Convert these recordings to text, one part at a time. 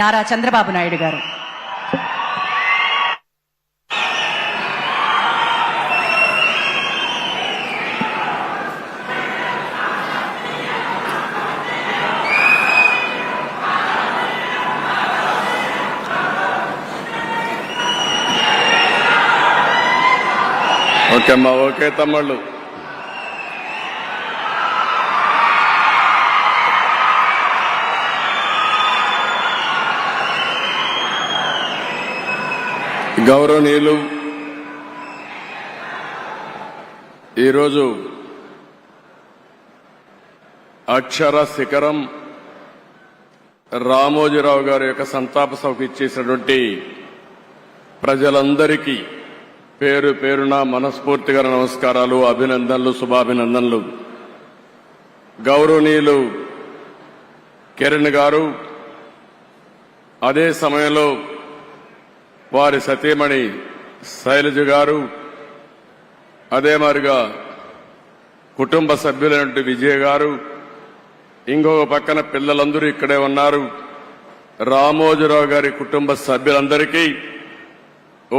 నారా చంద్రబాబు నాయుడు గారు. ఓకే అమ్మా, ఓకే తమ్ముళ్ళు. గౌరవనీయులు, ఈరోజు అక్షర శిఖరం రామోజీరావు గారి యొక్క సంతాప సభకు ఇచ్చేసినటువంటి ప్రజలందరికీ పేరు పేరున మనస్ఫూర్తిగా నమస్కారాలు, అభినందనలు, శుభాభినందనలు. గౌరవనీయులు కిరణ్ గారు, అదే సమయంలో వారి సతీమణి శైలజ గారు, అదే మాదిరిగా కుటుంబ సభ్యులైనటువంటి విజయ్ గారు, ఇంకొక పక్కన పిల్లలందరూ ఇక్కడే ఉన్నారు. రామోజీరావు గారి కుటుంబ సభ్యులందరికీ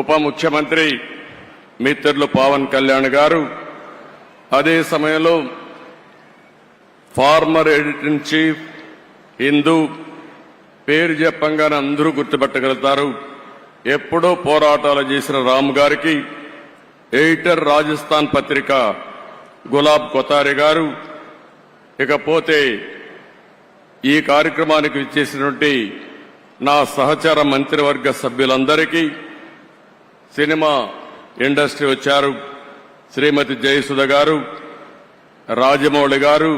ఉప ముఖ్యమంత్రి మిత్రులు పవన్ కళ్యాణ్ గారు, అదే సమయంలో former editor in chief Hindu, పేరు చెప్పంగానే అందరూ గుర్తుపెట్టగలుగుతారు, ఎప్పుడో పోరాటాలు చేసిన రామ్ గారికి, ఎడిటర్ రాజస్థాన్ పత్రిక గులాబ్ కొతారి గారు, ఇకపోతే ఈ కార్యక్రమానికి ఇచ్చేసినటువంటి నా సహచర మంత్రివర్గ సభ్యులందరికీ, సినిమా ఇండస్ట్రీ వచ్చారు శ్రీమతి జయసుధ గారు, రాజమౌళి గారు,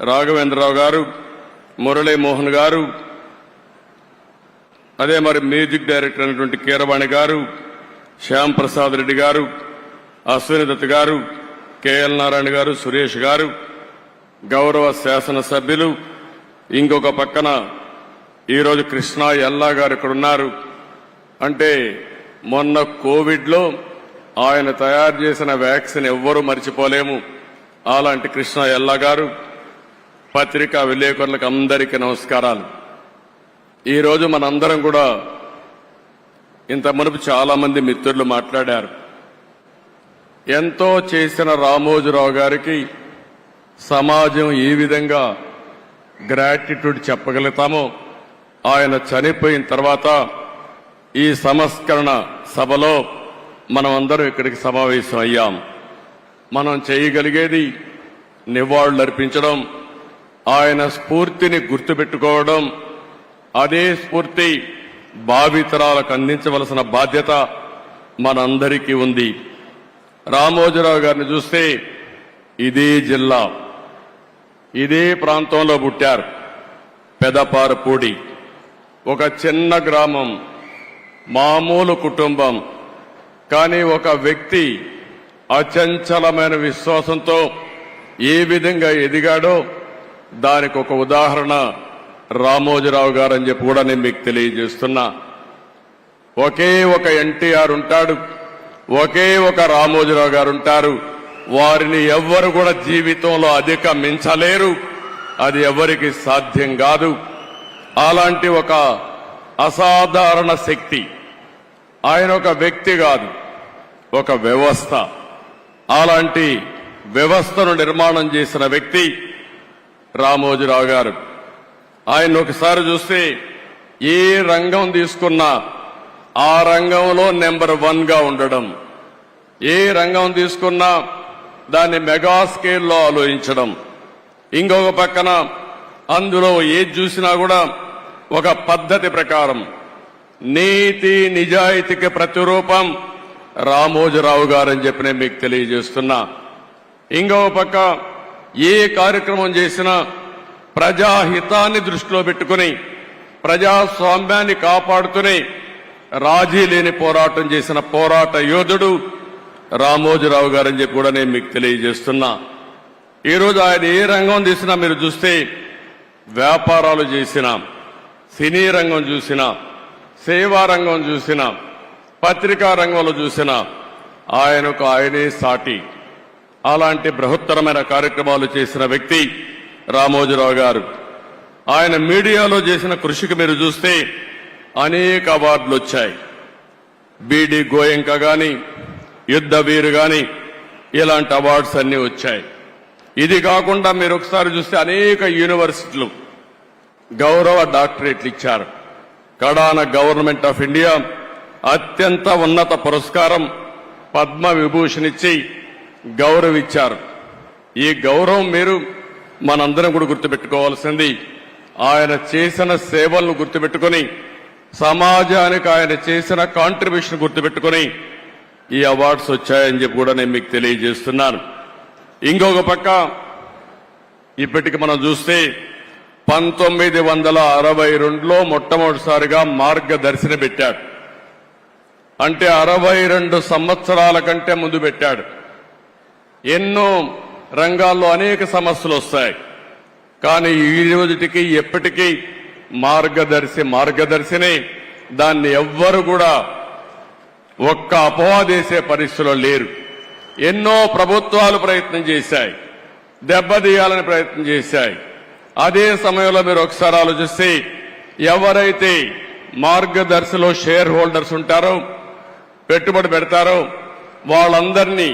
రాఘవేంద్రరావు గారు, మురళీమోహన్ గారు, అదే మరి మ్యూజిక్ డైరెక్టర్ అయినటువంటి కీరవాణి గారు, శ్యామ్ ప్రసాద్ రెడ్డి గారు, అశ్విని దత్ గారు, కేఎల్ నారాయణ గారు, సురేష్ గారు, గౌరవ శాసనసభ్యులు, ఇంకొక పక్కన ఈరోజు కృష్ణా ఎల్లా గారు ఇక్కడ ఉన్నారు. అంటే మొన్న కోవిడ్లో ఆయన తయారు చేసిన వ్యాక్సిన్ ఎవ్వరూ మర్చిపోలేము. అలాంటి కృష్ణా ఎల్లా గారు, పత్రికా విలేకరులకు అందరికీ నమస్కారాలు. ఈరోజు మనందరం కూడా ఇంత మునుపు చాలా మంది మిత్రులు మాట్లాడారు. ఎంతో చేసిన రామోజీరావు గారికి సమాజం ఈ విధంగా గ్రాటిట్యూడ్ చెప్పగలుగుతామో, ఆయన చనిపోయిన తర్వాత ఈ సంస్కరణ సభలో మనం అందరం ఇక్కడికి సమావేశం అయ్యాం. మనం చేయగలిగేది నివాళులర్పించడం, ఆయన స్ఫూర్తిని గుర్తుపెట్టుకోవడం, అదే స్ఫూర్తి భావితరాలకు అందించవలసిన బాధ్యత మనందరికీ ఉంది. రామోజీరావు గారిని చూస్తే ఇదే జిల్లా, ఇదే ప్రాంతంలో పుట్టారు. పెదపారపూడి, ఒక చిన్న గ్రామం, మామూలు కుటుంబం. కానీ ఒక వ్యక్తి అచంచలమైన విశ్వాసంతో ఏ విధంగా ఎదిగాడో దానికి ఒక ఉదాహరణ రామోజీరావు గారు అని చెప్పి కూడా నేను మీకు తెలియజేస్తున్నా. ఒకే ఒక ఎన్టీఆర్ ఉంటాడు, ఒకే ఒక రామోజీరావు గారు ఉంటారు. వారిని ఎవ్వరు కూడా జీవితంలో అధిగమించలేరు, అది ఎవరికి సాధ్యం కాదు. అలాంటి ఒక అసాధారణ శక్తి. ఆయన ఒక వ్యక్తి కాదు, ఒక వ్యవస్థ. అలాంటి వ్యవస్థను నిర్మాణం చేసిన వ్యక్తి రామోజీరావు గారు. ఆయన ఒకసారి చూస్తే ఏ రంగం తీసుకున్నా ఆ రంగంలో నెంబర్ 1 గా ఉండడం, ఏ రంగం తీసుకున్నా దాన్ని మెగా స్కేల్లో ఆలోచించడం, ఇంకొక పక్కన అందులో ఏది చూసినా కూడా ఒక పద్ధతి ప్రకారం నీతి నిజాయితీకి ప్రతిరూపం రామోజీరావు గారని చెప్పి నేను మీకు తెలియజేస్తున్నా. ఇంకొక పక్క ఏ కార్యక్రమం చేసినా ప్రజాహితాన్ని దృష్టిలో పెట్టుకుని ప్రజాస్వామ్యాన్ని కాపాడుతూనే రాజీ లేని పోరాటం చేసిన పోరాట యోధుడు రామోజీరావు గారని చెప్పి కూడా నేను మీకు తెలియజేస్తున్నా. ఈరోజు ఆయన ఏ రంగం తీసినా మీరు చూస్తే, వ్యాపారాలు చేసినా, సినీ రంగం చూసినా, సేవా రంగం చూసినా, పత్రికా రంగంలో చూసినా ఆయనే సాటి. అలాంటి బృహత్తరమైన కార్యక్రమాలు చేసిన వ్యక్తి రామోజీరావు గారు. ఆయన మీడియాలో చేసిన కృషికి మీరు చూస్తే అనేక అవార్డులు వచ్చాయి. బీడి గోయంక గాని, యుద్ధ వీరు గాని, ఇలాంటి అవార్డ్స్ అన్ని వచ్చాయి. ఇది కాకుండా మీరు ఒకసారి చూస్తే అనేక యూనివర్సిటీలు గౌరవ డాక్టరేట్లు ఇచ్చారు. కడాన గవర్నమెంట్ ఆఫ్ ఇండియా అత్యంత ఉన్నత పురస్కారం పద్మ విభూషణ్ ఇచ్చి గౌరవించారు. ఈ గౌరవం మీరు మనందరం కూడా గుర్తుపెట్టుకోవాల్సింది. ఆయన చేసిన సేవలను గుర్తుపెట్టుకుని, సమాజానికి ఆయన చేసిన కాంట్రిబ్యూషన్ గుర్తుపెట్టుకుని ఈ అవార్డ్స్ వచ్చాయని చెప్పి కూడా నేను మీకు తెలియజేస్తున్నాను. ఇంకొక పక్క ఇప్పటికి మనం చూస్తే 1962లో మొట్టమొదటిసారిగా మార్గదర్శిని పెట్టాడు. అంటే 62 సంవత్సరాల కంటే ముందు పెట్టాడు. ఎన్నో రంగాల్లో అనేక సమస్యలు వస్తాయి. కానీ ఈ రోజుటికి ఎప్పటికీ మార్గదర్శిని దాన్ని ఎవ్వరు కూడా ఒక్క అపవాదేసే పరిస్థితిలో లేరు. ఎన్నో ప్రభుత్వాలు ప్రయత్నం చేశాయి, దెబ్బతీయాలని ప్రయత్నం చేశాయి. అదే సమయంలో మీరు ఒకసారి ఆలోచిస్తే ఎవరైతే మార్గదర్శిలో షేర్ హోల్డర్స్ ఉంటారో, పెట్టుబడి పెడతారో వాళ్ళందరినీ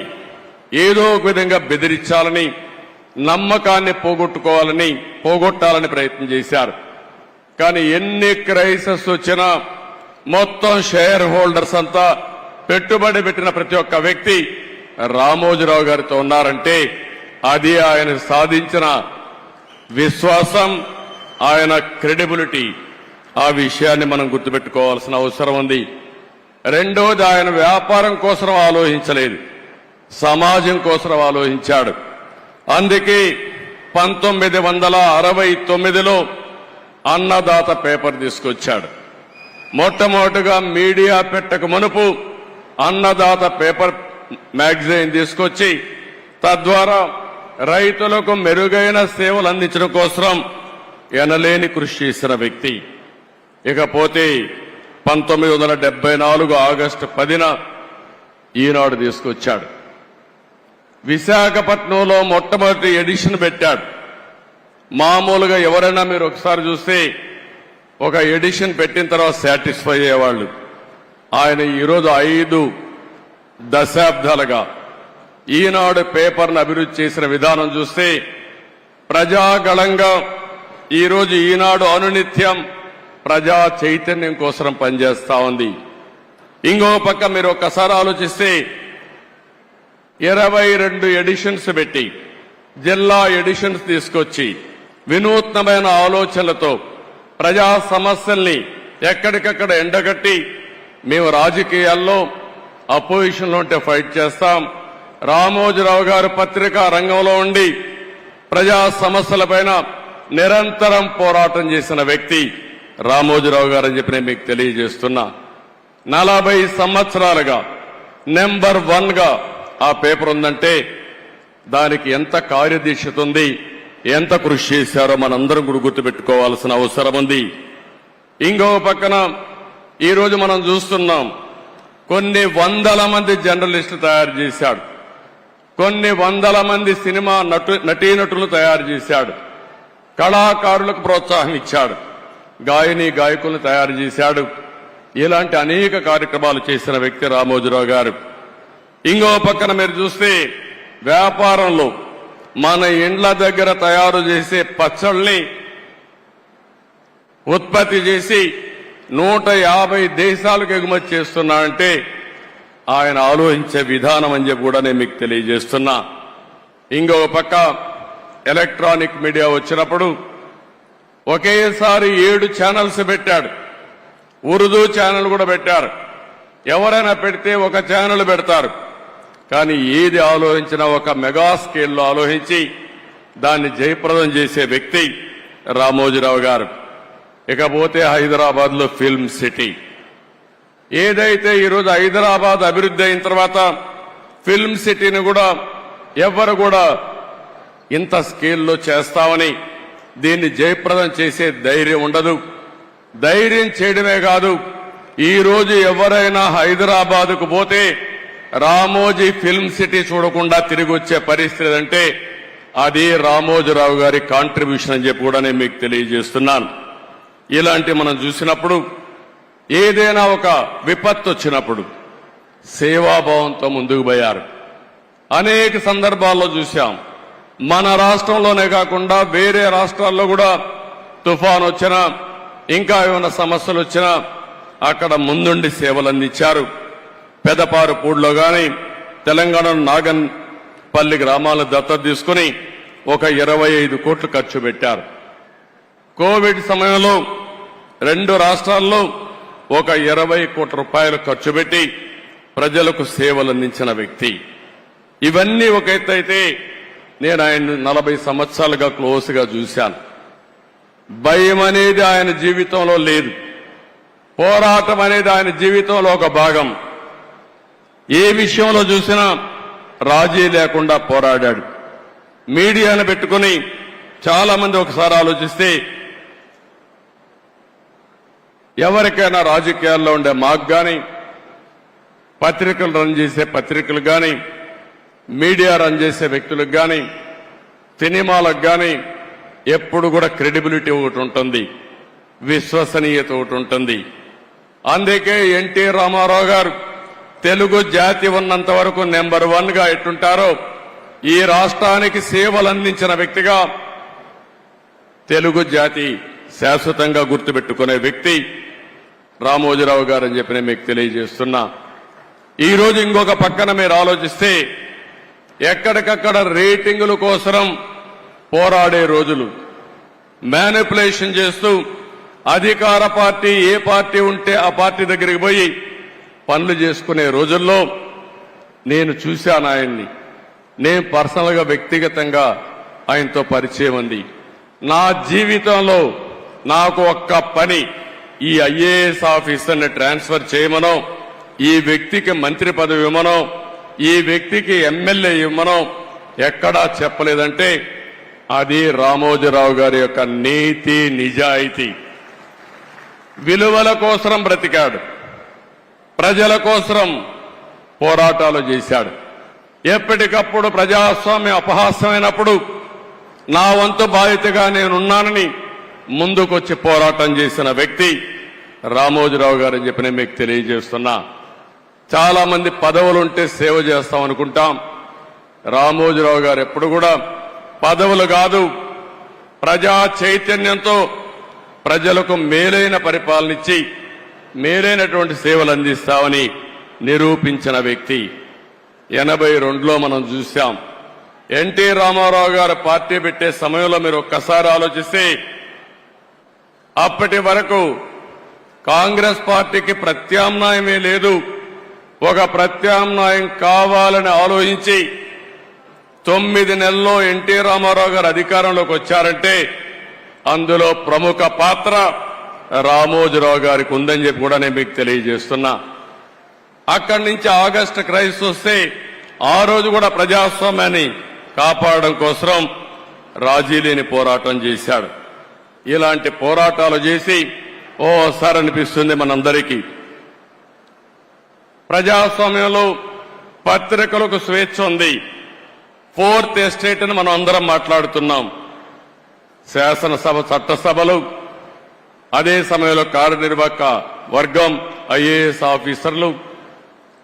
ఏదో ఒక విధంగా బెదిరించాలని, నమ్మకాన్ని పోగొట్టాలని ప్రయత్నం చేశారు. కానీ ఎన్ని క్రైసిస్ వచ్చినా మొత్తం షేర్ హోల్డర్స్ అంతా, పెట్టుబడి పెట్టిన ప్రతి ఒక్క వ్యక్తి రామోజీరావు గారితో ఉన్నారంటే అది ఆయన సాధించిన విశ్వాసం, ఆయన క్రెడిబిలిటీ. ఆ విషయాన్ని మనం గుర్తుపెట్టుకోవాల్సిన అవసరం ఉంది. రెండోది, ఆయన వ్యాపారం కోసం ఆలోచించలేదు, సమాజం కోసం ఆలోచించాడు. అందుకే 1969లో అన్నదాత పేపర్ తీసుకొచ్చాడు. మొట్టమొదటిగా మీడియా పెట్టక మునుపు అన్నదాత పేపర్ మ్యాగజైన్ తీసుకొచ్చి తద్వారా రైతులకు మెరుగైన సేవలు అందించడం కోసం ఎనలేని కృషి చేసిన వ్యక్తి. ఇకపోతే 1974 ఆగస్టు 10న ఈనాడు తీసుకొచ్చాడు. విశాఖపట్నంలో మొట్టమొదటి ఎడిషన్ పెట్టాడు. మామూలుగా ఎవరైనా మీరు ఒకసారి చూస్తే ఒక ఎడిషన్ పెట్టిన తర్వాత సాటిస్ఫై అయ్యేవాళ్ళు. ఆయన ఈరోజు 5 దశాబ్దాలుగా ఈనాడు పేపర్ను అభివృద్ధి చేసిన విధానం చూస్తే ప్రజాగళంగా ఈరోజు ఈనాడు అనునిత్యం ప్రజా చైతన్యం కోసం పనిచేస్తా ఉంది. ఇంకో పక్క మీరు ఒక్కసారి ఆలోచిస్తే 22 ఎడిషన్స్ పెట్టి, జిల్లా ఎడిషన్స్ తీసుకొచ్చి వినూత్నమైన ఆలోచనలతో ప్రజా సమస్యల్ని ఎక్కడికక్కడ ఎండగట్టి, మేము రాజకీయాల్లో అపోజిషన్లో ఉంటే ఫైట్ చేస్తాం, రామోజీరావు గారు పత్రికా రంగంలో ఉండి ప్రజా సమస్యలపైన నిరంతరం పోరాటం చేసిన వ్యక్తి రామోజీరావు గారు అని చెప్పి నేను మీకు తెలియజేస్తున్నా. 40 సంవత్సరాలుగా నెంబర్ 1గా ఆ పేపర్ ఉందంటే దానికి ఎంత కార్యదీక్షత ఉంది, ఎంత కృషి చేశారో మనందరం కూడా గుర్తుపెట్టుకోవాల్సిన అవసరం ఉంది. ఇంకో పక్కన ఈరోజు మనం చూస్తున్నాం, కొన్ని వందల మంది జర్నలిస్టులు తయారు చేశాడు, కొన్ని వందల మంది సినిమా నటీనటులు తయారు చేశాడు, కళాకారులకు ప్రోత్సాహం ఇచ్చాడు, గాయకులను తయారు చేశాడు. ఇలాంటి అనేక కార్యక్రమాలు చేసిన వ్యక్తి రామోజీరావు గారు. ఇంకో పక్కన మీరు చూస్తే వ్యాపారంలో మన ఇండ్ల దగ్గర తయారు చేసే పచ్చళ్ళని ఉత్పత్తి చేసి 150 దేశాలకు ఎగుమతి చేస్తున్నాడంటే ఆయన ఆలోచించే విధానం అని చెప్పి కూడా నేను మీకు తెలియజేస్తున్నా. ఇంకొక పక్క ఎలక్ట్రానిక్ మీడియా వచ్చినప్పుడు ఒకేసారి 7 ఛానల్స్ పెట్టాడు. ఉర్దూ ఛానల్ కూడా పెట్టారు. ఎవరైనా పెడితే ఒక ఛానల్ పెడతారు, కానీ ఏది ఆలోచించినా ఒక మెగా స్కేల్లో ఆలోచించి దాన్ని జయప్రదం చేసే వ్యక్తి రామోజీరావు గారు. ఇకపోతే హైదరాబాద్ లో ఫిల్మ్ సిటీ, ఏదైతే ఈరోజు హైదరాబాద్ అభివృద్ధి అయిన తర్వాత ఫిల్మ్ సిటీని కూడా ఎవరు కూడా ఇంత స్కేల్లో చేస్తామని, దీన్ని జయప్రదం చేసే ధైర్యం ఉండదు. ధైర్యం చేయడమే కాదు, ఈ రోజు ఎవరైనా హైదరాబాద్కు పోతే రామోజీ ఫిల్మ్ సిటీ చూడకుండా తిరిగి వచ్చే పరిస్థితి అంటే అది రామోజీరావు గారి కాంట్రిబ్యూషన్ అని చెప్పి కూడా నేను మీకు తెలియజేస్తున్నాను. ఇలాంటి మనం చూసినప్పుడు ఏదైనా ఒక విపత్తు వచ్చినప్పుడు సేవాభావంతో ముందుకు పోయారు. అనేక సందర్భాల్లో చూశాం. మన రాష్ట్రంలోనే కాకుండా వేరే రాష్ట్రాల్లో కూడా తుఫాన్ వచ్చినా ఇంకా ఏమైనా సమస్యలు వచ్చినా అక్కడ ముందుండి సేవలు అందించారు. పెదపారుపూడిలో గాని తెలంగాణ నాగన్పల్లి గ్రామాలను దత్తత తీసుకుని ఒక 25 కోట్లు ఖర్చు పెట్టారు. కోవిడ్ సమయంలో 2 రాష్ట్రాల్లో ఒక 20 కోట్ల రూపాయలు ఖర్చు పెట్టి ప్రజలకు సేవలు అందించిన వ్యక్తి. ఇవన్నీ ఒక ఎత్తు అయితే నేను ఆయన 40 సంవత్సరాలుగా క్లోజ్గా చూశాను. భయం అనేది ఆయన జీవితంలో లేదు. పోరాటం అనేది ఆయన జీవితంలో ఒక భాగం. ఏ విషయంలో చూసినా రాజీ లేకుండా పోరాడాడు. మీడియాను పెట్టుకుని చాలా మంది ఒకసారి ఆలోచిస్తే ఎవరికైనా రాజకీయాల్లో ఉండే మాకు గాని, పత్రికలు రన్ చేసే పత్రికలు గాని, మీడియా రన్ చేసే వ్యక్తులకు గాని, సినిమాలకు గాని ఎప్పుడు కూడా క్రెడిబిలిటీ ఒకటి ఉంటుంది, విశ్వసనీయత ఒకటి ఉంటుంది. అందుకే ఎన్టీ రామారావు గారు తెలుగు జాతి ఉన్నంత వరకు నెంబర్ 1 గా ఎట్టుంటారో ఈ రాష్ట్రానికి సేవలు అందించిన వ్యక్తిగా తెలుగు జాతి శాశ్వతంగా గుర్తుపెట్టుకునే వ్యక్తి రామోజీరావు గారు అని చెప్పి నేను మీకు తెలియజేస్తున్నా. ఈ రోజు ఇంకొక పక్కన మీరు ఆలోచిస్తే ఎక్కడికక్కడ రేటింగుల కోసం పోరాడే రోజులు, మ్యానిపులేషన్ చేస్తూ అధికార పార్టీ ఏ పార్టీ ఉంటే ఆ పార్టీ దగ్గరికి పోయి పనులు చేసుకునే రోజుల్లో నేను చూశాను ఆయన్ని. నేను పర్సనల్ గా వ్యక్తిగతంగా ఆయనతో పరిచయం ఉంది. నా జీవితంలో నాకు ఒక్క పని, ఈ ఐఏఎస్ ఆఫీసర్ని ట్రాన్స్ఫర్ చేయమనో, ఈ వ్యక్తికి మంత్రి పదవి ఇవ్వమనో, ఈ వ్యక్తికి ఎమ్మెల్యే ఇవ్వమనో ఎక్కడా చెప్పలేదంటే అది రామోజీరావు గారి యొక్క నీతి నిజాయితీ. విలువల కోసం బ్రతికాడు, ప్రజల కోసం పోరాటాలు చేశాడు. ఎప్పటికప్పుడు ప్రజాస్వామ్యం అపహాస్యమైనప్పుడు నా వంతు బాధ్యతగా నేనున్నానని ముందుకొచ్చి పోరాటం చేసిన వ్యక్తి రామోజీరావు గారని చెప్పి నేను మీకు తెలియజేస్తున్నా. చాలా మంది పదవులుంటే సేవ చేస్తాం అనుకుంటాం. రామోజీరావు గారు ఎప్పుడు కూడా పదవులు కాదు, ప్రజా చైతన్యంతో ప్రజలకు మేలైన పరిపాలన ఇచ్చి మేలైనటువంటి సేవలు అందిస్తామని నిరూపించిన వ్యక్తి. 82లో మనం చూశాం. ఎన్టీ రామారావు గారు పార్టీ పెట్టే సమయంలో మీరు ఒక్కసారి ఆలోచిస్తే అప్పటి వరకు కాంగ్రెస్ పార్టీకి ప్రత్యామ్నాయమే లేదు. ఒక ప్రత్యామ్నాయం కావాలని ఆలోచించి 9 నెలల్లో ఎన్టీ రామారావు గారు అధికారంలోకి వచ్చారంటే అందులో ప్రముఖ పాత్ర రామోజీరావు గారికి ఉందని చెప్పి కూడా నేను మీకు తెలియజేస్తున్నా. అక్కడి నుంచి ఆగస్టు క్రైసిస్ వస్తే ఆ రోజు కూడా ప్రజాస్వామ్యాన్ని కాపాడడం కోసం రాజీ లేని పోరాటం చేశాడు. ఇలాంటి పోరాటాలు చేసి ఓసారి అనిపిస్తుంది మనందరికీ, ప్రజాస్వామ్యంలో పత్రికలకు స్వేచ్ఛ ఉంది. 4th ఎస్టేట్ అని మనం అందరం మాట్లాడుతున్నాం. శాసనసభ, చట్టసభలు, అదే సమయంలో కార్యనిర్వాహక వర్గం, ఐఏఎస్ ఆఫీసర్లు,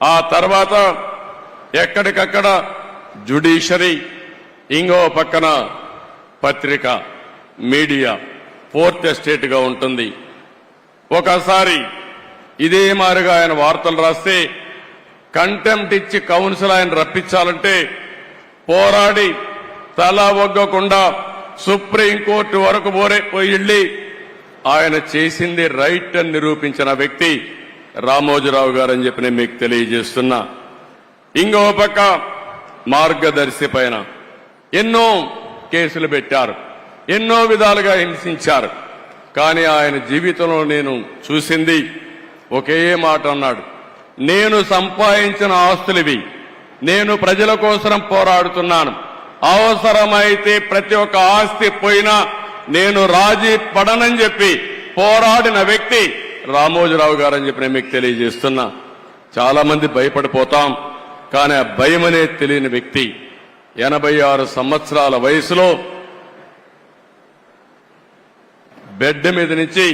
ఆ తర్వాత ఎక్కడికక్కడ జ్యుడిషియరీ, ఇంకో పక్కన పత్రిక, మీడియా 4th ఎస్టేట్ గా ఉంటుంది. ఒకసారి ఇదే మారిగా ఆయన వార్తలు రాస్తే కంటెంప్ట్ ఇచ్చి కౌన్సిల్ ఆయన రప్పించాలంటే పోరాడి తల ఒగ్గకుండా సుప్రీంకోర్టు వరకు పోయి ఆయన చేసింది రైట్ అని నిరూపించిన వ్యక్తి రామోజీరావు గారని చెప్పి నేను మీకు తెలియజేస్తున్నా. ఇంకో పక్క మార్గదర్శి పైన ఎన్నో కేసులు పెట్టారు, ఎన్నో విధాలుగా హింసించారు. కానీ ఆయన జీవితంలో నేను చూసింది ఒకే మాట అన్నాడు, నేను సంపాదించిన ఆస్తులివి, నేను ప్రజల కోసం పోరాడుతున్నాను, అవసరమైతే ప్రతి ఒక్క ఆస్తి పోయినా నేను రాజీ పడనని చెప్పి పోరాడిన వ్యక్తి రామోజీరావు గారని చెప్పి నేను మీకు తెలియజేస్తున్నా. చాలా మంది భయపడిపోతాం, కానీ ఆ భయం అనేది తెలియని వ్యక్తి. 86 సంవత్సరాల వయసులో బెడ్ మీద నుంచి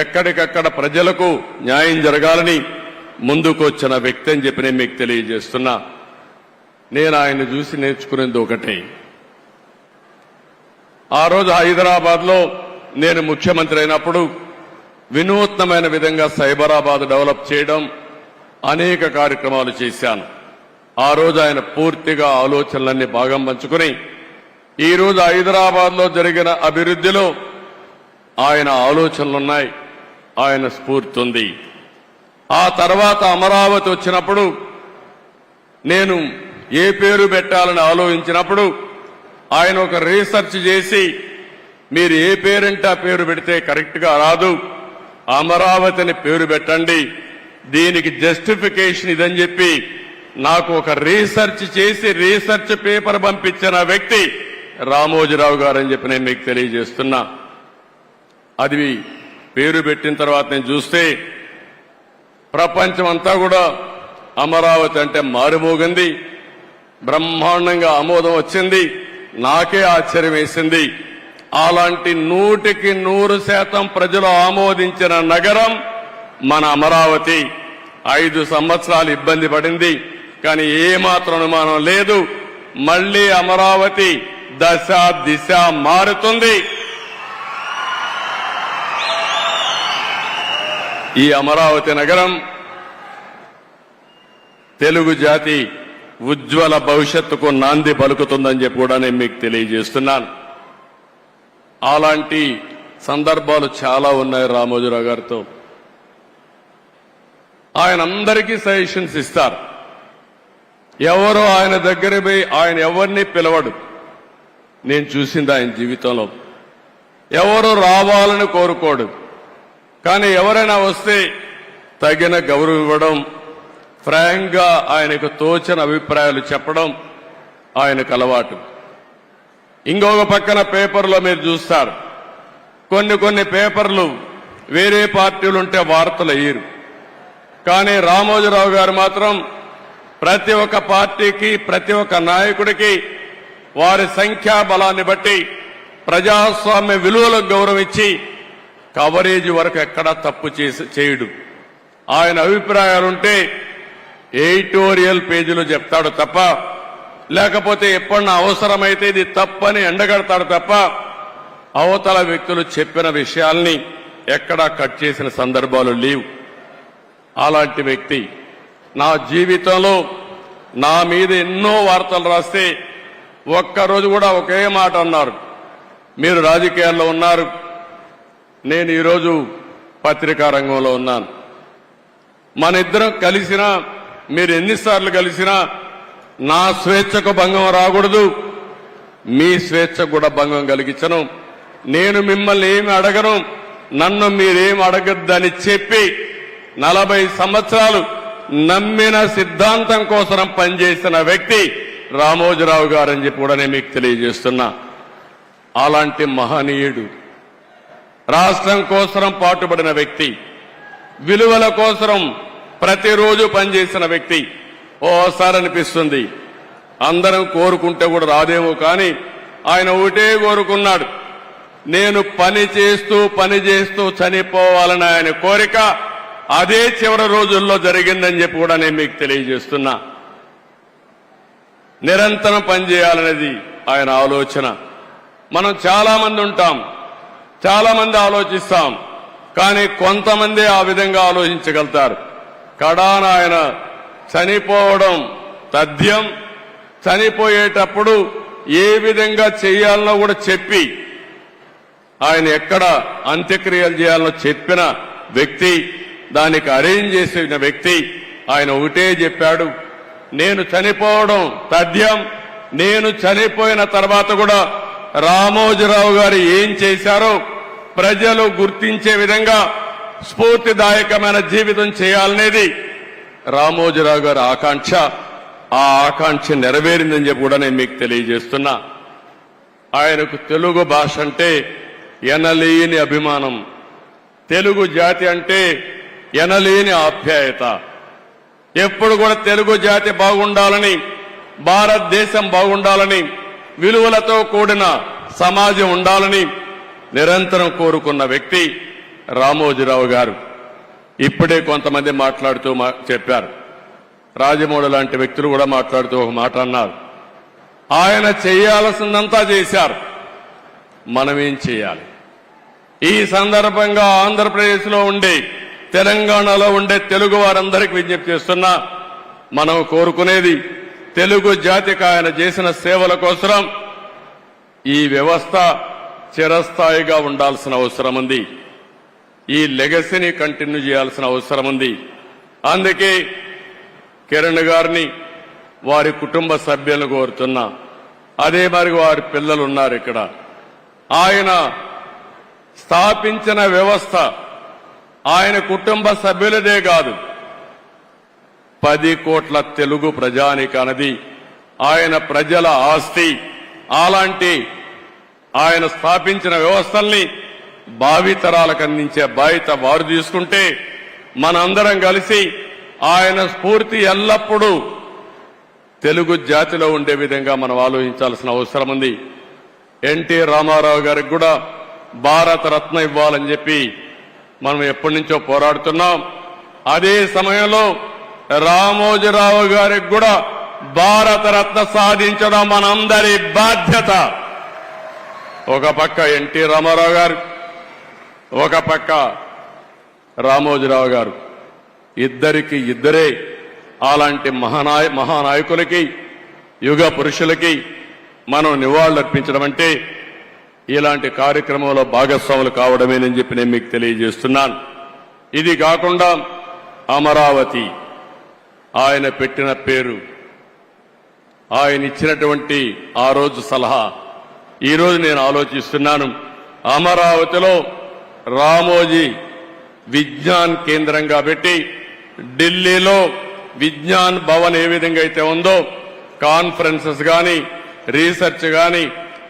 ఎక్కడికక్కడ ప్రజలకు న్యాయం జరగాలని ముందుకు వచ్చిన వ్యక్తి అని చెప్పి నేను మీకు తెలియజేస్తున్నా. నేను ఆయన చూసి నేర్చుకునేది ఒకటే. ఆ రోజు హైదరాబాద్లో నేను ముఖ్యమంత్రి అయినప్పుడు వినూత్నమైన విధంగా సైబరాబాద్ డెవలప్ చేయడం అనేక కార్యక్రమాలు చేశాను. ఆ రోజు ఆయన పూర్తిగా ఆలోచనలన్నీ భాగం పంచుకుని ఈరోజు హైదరాబాద్లో జరిగిన అభివృద్ధిలో ఆయన ఆలోచనలున్నాయి, ఆయన స్ఫూర్తి ఉంది. ఆ తర్వాత అమరావతి వచ్చినప్పుడు నేను ఏ పేరు పెట్టాలని ఆలోచించినప్పుడు ఆయన ఒక రీసెర్చ్ చేసి మీరు ఏ పేరంటే ఆ పేరు పెడితే కరెక్ట్గా రాదు, అమరావతిని పేరు పెట్టండి, దీనికి జస్టిఫికేషన్ ఇదని చెప్పి నాకు ఒక రీసెర్చ్ చేసి రీసెర్చ్ పేపర్ పంపించిన వ్యక్తి రామోజీరావు గారు అని చెప్పి నేను మీకు తెలియజేస్తున్నా. అది పేరు పెట్టిన తర్వాత నేను చూస్తే ప్రపంచం అంతా కూడా అమరావతి అంటే మారుమోగింది, బ్రహ్మాండంగా ఆమోదం వచ్చింది. నాకే ఆశ్చర్యం వేసింది. అలాంటి 100% ప్రజలు ఆమోదించిన నగరం మన అమరావతి. 5 సంవత్సరాలు ఇబ్బంది పడింది, కానీ ఏమాత్రం అనుమానం లేదు, మళ్లీ అమరావతి దశ దిశ మారుతుంది. ఈ అమరావతి నగరం తెలుగు జాతి ఉజ్వల భవిష్యత్తుకు నాంది పలుకుతుందని చెప్పి కూడా నేను మీకు తెలియజేస్తున్నాను. అలాంటి సందర్భాలు చాలా ఉన్నాయి రామోజీరావు గారితో. ఆయన అందరికీ సజెషన్స్ ఇస్తారు. ఎవరో ఆయన దగ్గర పోయి ఆయన ఎవరిని పిలవడు. నేను చూసింది ఆయన జీవితంలో. ఎవరు రావాలని కోరుకోడు, కానీ ఎవరైనా వస్తే తగిన గౌరవం ఇవ్వడం, ఫ్రాంక్ గా ఆయనకు తోచిన అభిప్రాయాలు చెప్పడం ఆయనకు అలవాటు. ఇంకొక పక్కన పేపర్లో మీరు చూస్తారు, కొన్ని పేపర్లు వేరే పార్టీలుంటే వార్తలు అయ్యారు, కానీ రామోజీరావు గారు మాత్రం ప్రతి ఒక్క పార్టీకి ప్రతి ఒక్క నాయకుడికి వారి సంఖ్యాబలాన్ని బట్టి ప్రజాస్వామ్య విలువలకు గౌరవం ఇచ్చి కవరేజ్ వరకు ఎక్కడా తప్పు చేయడు. ఆయన అభిప్రాయాలుంటే ఎడిటోరియల్ పేజీలో చెప్తాడు తప్ప, లేకపోతే ఎప్పుడన్నా అవసరమైతే ఇది తప్పని ఎండగడతాడు తప్ప అవతల వ్యక్తులు చెప్పిన విషయాల్ని ఎక్కడా కట్ చేసిన సందర్భాలు లేవు. అలాంటి వ్యక్తి నా జీవితంలో నా మీద ఎన్నో వార్తలు రాస్తే ఒక్కరోజు కూడా ఒకే మాట అన్నారు, మీరు రాజకీయాల్లో ఉన్నారు, నేను ఈరోజు పత్రికా రంగంలో ఉన్నాను, మన ఇద్దరం కలిసినా మీరు ఎన్నిసార్లు కలిసినా నా స్వేచ్ఛకు భంగం రాకూడదు, మీ స్వేచ్ఛకు కూడా భంగం కలిగించను, నేను మిమ్మల్ని ఏమి అడగను, నన్ను మీరేమి అడగద్దని చెప్పి 40 సంవత్సరాలు నమ్మిన సిద్ధాంతం కోసం పనిచేసిన వ్యక్తి రామోజీరావు గారని చెప్పి కూడా నేను మీకు తెలియజేస్తున్నా. అలాంటి మహనీయుడు, రాష్ట్రం కోసం పాటుపడిన వ్యక్తి, విలువల కోసం ప్రతిరోజు పనిచేసిన వ్యక్తి. ఓసారి అనిపిస్తుంది అందరం కోరుకుంటే కూడా రాదేమో, కానీ ఆయన ఒకటే కోరుకున్నాడు, నేను పని చేస్తూ చనిపోవాలని ఆయన కోరిక. అదే చివరి రోజుల్లో జరిగిందని చెప్పి కూడా నేను మీకు తెలియజేస్తున్నా. నిరంతరం పనిచేయాలనేది ఆయన ఆలోచన. మనం చాలా మంది ఉంటాం, చాలా మంది ఆలోచిస్తాం, కానీ కొంతమంది ఆ విధంగా ఆలోచించగలుగుతారు. కడాన ఆయన చనిపోవడం తథ్యం, చనిపోయేటప్పుడు ఏ విధంగా చేయాలనో కూడా చెప్పి ఆయన ఎక్కడ అంత్యక్రియలు చేయాలనో చెప్పిన వ్యక్తి, దానికి అరేంజ్ చేసిన వ్యక్తి. ఆయన ఒకటే చెప్పాడు, నేను చనిపోవడం తథ్యం, నేను చనిపోయిన తర్వాత కూడా రామోజీరావు గారు ఏం చేశారో ప్రజలు గుర్తించే విధంగా స్ఫూర్తిదాయకమైన జీవితం చేయాలనేది రామోజీరావు గారి ఆకాంక్ష. ఆ ఆకాంక్ష నెరవేరిందని చెప్పి కూడా నేను మీకు తెలియజేస్తున్నా. ఆయనకు తెలుగు భాష అంటే ఎనలేని అభిమానం, తెలుగు జాతి అంటే ఎనలేని ఆప్యాయత. ఎప్పుడు కూడా తెలుగు జాతి బాగుండాలని భారతదేశం బాగుండాలని, విలువలతో కూడిన సమాజం ఉండాలని నిరంతరం కోరుకున్న వ్యక్తి రామోజీరావు గారు. ఇప్పుడే కొంతమంది మాట్లాడుతూ చెప్పారు, రాజమౌళి లాంటి వ్యక్తులు కూడా మాట్లాడుతూ ఒక మాట అన్నారు, ఆయన చేయాల్సిందంతా చేశారు, మనమేం చేయాలి? ఈ సందర్భంగా ఆంధ్రప్రదేశ్లో ఉండే, తెలంగాణలో ఉండే తెలుగు వారందరికీ విజ్ఞప్తి చేస్తున్నా, మనం కోరుకునేది తెలుగు జాతికి ఆయన చేసిన సేవల కోసం ఈ వ్యవస్థ చిరస్థాయిగా ఉండాల్సిన అవసరం ఉంది. ఈ లెగసీని కంటిన్యూ చేయాల్సిన అవసరం ఉంది. అందుకే కిరణ్ గారిని, వారి కుటుంబ సభ్యులను కోరుతున్నా. అదే మరి వారి పిల్లలు ఉన్నారు ఇక్కడ. ఆయన స్థాపించిన వ్యవస్థ ఆయన కుటుంబ సభ్యులదే కాదు, 10 కోట్ల తెలుగు ప్రజానికానిది, ఆయన ప్రజల ఆస్తి. అలాంటి ఆయన స్థాపించిన వ్యవస్థల్ని భావితరాలకు అందించే బాధ్యత వారు తీసుకుంటే, మనందరం కలిసి ఆయన స్ఫూర్తి ఎల్లప్పుడూ తెలుగు జాతిలో ఉండే విధంగా మనం ఆలోచించాల్సిన అవసరం ఉంది. ఎన్టీ రామారావు గారికి కూడా భారత రత్న ఇవ్వాలని చెప్పి మనం ఎప్పటి నుంచో పోరాడుతున్నాం. అదే సమయంలో రామోజీరావు గారికి కూడా భారత రత్న సాధించడం మనందరి బాధ్యత. ఒక పక్క ఎన్టీ రామారావు గారు, ఒక పక్క రామోజీరావు గారు, ఇద్దరికి ఇద్దరే అలాంటి మహానాయకులకి, యుగ పురుషులకి మనం నివాళులర్పించడం అంటే ఇలాంటి కార్యక్రమంలో భాగస్వాములు కావడమేనని చెప్పి నేను మీకు తెలియజేస్తున్నాను. ఇది కాకుండా అమరావతి ఆయన పెట్టిన పేరు, ఆయన ఇచ్చినటువంటి ఆ రోజు సలహా, ఈరోజు నేను ఆలోచిస్తున్నాను, అమరావతిలో రామోజీ విజ్ఞాన్ కేంద్రంగా పెట్టి, ఢిల్లీలో విజ్ఞాన్ భవన్ ఏ విధంగా అయితే ఉందో, కాన్ఫరెన్సెస్ గాని, రీసెర్చ్ గాని,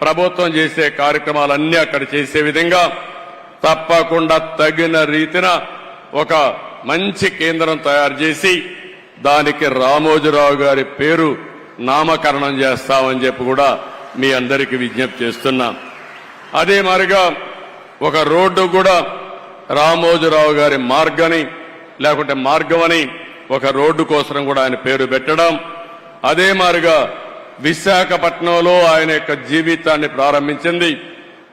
ప్రభుత్వం చేసే కార్యక్రమాలన్నీ అక్కడ చేసే విధంగా తప్పకుండా తగిన రీతిన ఒక మంచి కేంద్రం తయారు చేసి దానికి రామోజీరావు గారి పేరు నామకరణం చేస్తామని చెప్పి కూడా మీ అందరికీ విజ్ఞప్తి చేస్తున్నాం. అదే మాదిరిగా ఒక రోడ్డు కూడా రామోజీరావు గారి మార్గని, లేకుంటే మార్గమని ఒక రోడ్డు కోసం కూడా ఆయన పేరు పెట్టడం. అదే మాదిరిగా విశాఖపట్నంలో ఆయన యొక్క జీవితాన్ని ప్రారంభించింది,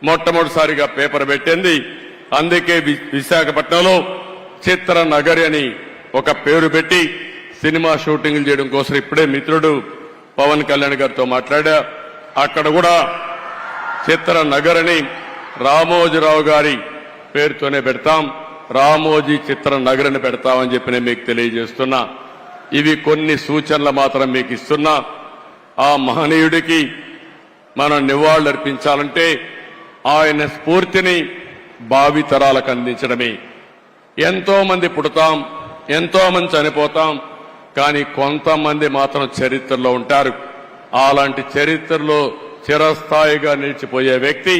మొట్టమొదటిసారిగా పేపర్ పెట్టింది. అందుకే విశాఖపట్నంలో చిత్ర నగరి అని ఒక పేరు పెట్టి సినిమా షూటింగ్లు చేయడం కోసం ఇప్పుడే మిత్రుడు పవన్ కళ్యాణ్ గారితో మాట్లాడా. అక్కడ కూడా చిత్ర నగరని రామోజీరావు గారి పేరుతోనే పెడతాం, రామోజీ చిత్ర నగరని పెడతామని చెప్పి నేను మీకు తెలియజేస్తున్నా. ఇవి కొన్ని సూచనలు మాత్రం మీకు ఇస్తున్నా. ఆ మహనీయుడికి మనం నివాళులర్పించాలంటే ఆయన స్ఫూర్తిని భావితరాలకు అందించడమే. ఎంతో మంది పుడతాం, ఎంతో మంది చనిపోతాం, కానీ కొంతమంది మాత్రం చరిత్రలో ఉంటారు. అలాంటి చరిత్రలో చిరస్థాయిగా నిలిచిపోయే వ్యక్తి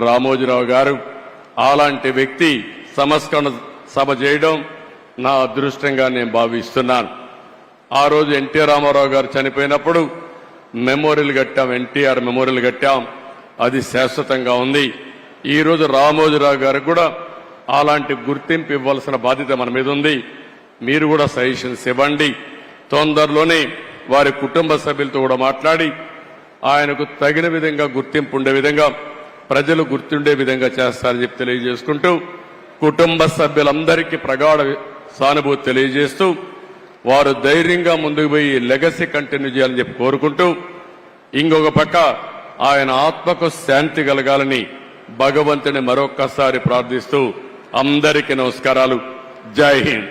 రామోజీరావు గారు. అలాంటి వ్యక్తి సంస్కరణ సభ చేయడం నా అదృష్టంగా నేను భావిస్తున్నాను. ఆ రోజు ఎన్టీ రామారావు గారు చనిపోయినప్పుడు మెమోరియల్ కట్టాం, ఎన్టీఆర్ మెమోరియల్ కట్టాం, అది శాశ్వతంగా ఉంది. ఈ రోజు రామోజీరావు గారికి కూడా అలాంటి గుర్తింపు ఇవ్వాల్సిన బాధ్యత మన మీద ఉంది. మీరు కూడా సజెషన్స్ ఇవ్వండి. తొందరలోనే వారి కుటుంబ సభ్యులతో కూడా మాట్లాడి ఆయనకు తగిన విధంగా గుర్తింపు ఉండే విధంగా, ప్రజలు గుర్తుండే విధంగా చేస్తారని చెప్పి తెలియజేసుకుంటూ, కుటుంబ సభ్యులందరికీ ప్రగాఢ సానుభూతి తెలియజేస్తూ వారు ధైర్యంగా ముందుకు పోయి లెగసీ కంటిన్యూ చేయాలని చెప్పి కోరుకుంటూ, ఇంకొక పక్క ఆయన ఆత్మకు శాంతి కలగాలని భగవంతుని మరొక్కసారి ప్రార్థిస్తూ అందరికీ నమస్కారాలు. జై హింద్.